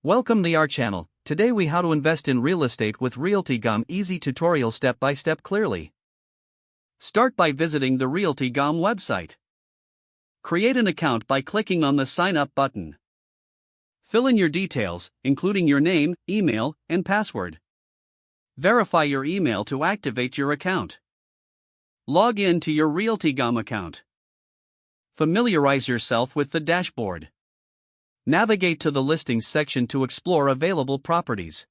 Welcome to our channel. Today we how to invest in real estate with Realty gom easy tutorial step by step clearly. Start by visiting the Realty gom website. Create an account by clicking on the sign up button. Fill in your details, including your name, email, and password. Verify your email to activate your account. Log in to your Realty gom account. Familiarize yourself with the dashboard. Navigate to the listings section to explore available properties.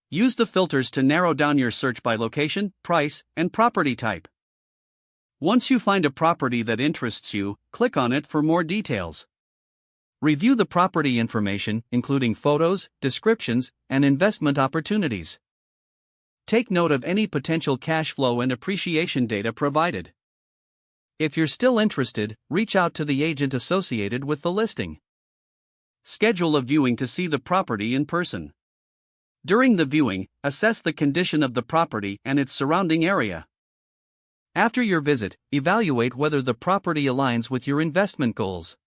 Use the filters to narrow down your search by location, price, and property type. Once you find a property that interests you, click on it for more details. Review the property information, including photos, descriptions, and investment opportunities. Take note of any potential cash flow and appreciation data provided. If you're still interested, reach out to the agent associated with the listing. Schedule a viewing to see the property in person. During the viewing, assess the condition of the property and its surrounding area. After your visit, evaluate whether the property aligns with your investment goals.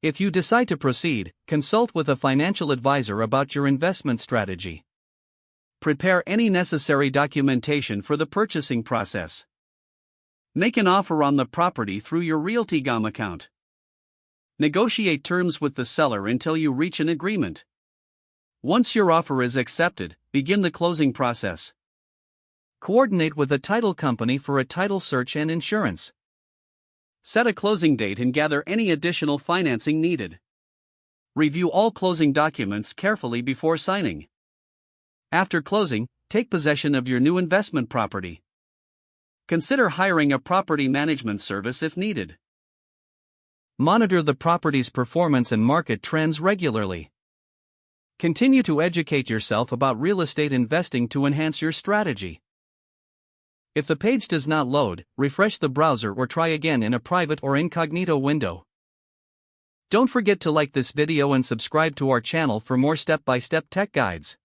If you decide to proceed, consult with a financial advisor about your investment strategy. Prepare any necessary documentation for the purchasing process. Make an offer on the property through your Realty gom account. Negotiate terms with the seller until you reach an agreement. Once your offer is accepted, begin the closing process. Coordinate with a title company for a title search and insurance. Set a closing date and gather any additional financing needed. Review all closing documents carefully before signing. After closing, take possession of your new investment property. Consider hiring a property management service if needed. Monitor the property's performance and market trends regularly. Continue to educate yourself about real estate investing to enhance your strategy. If the page does not load, refresh the browser or try again in a private or incognito window. Don't forget to like this video and subscribe to our channel for more step-by-step tech guides.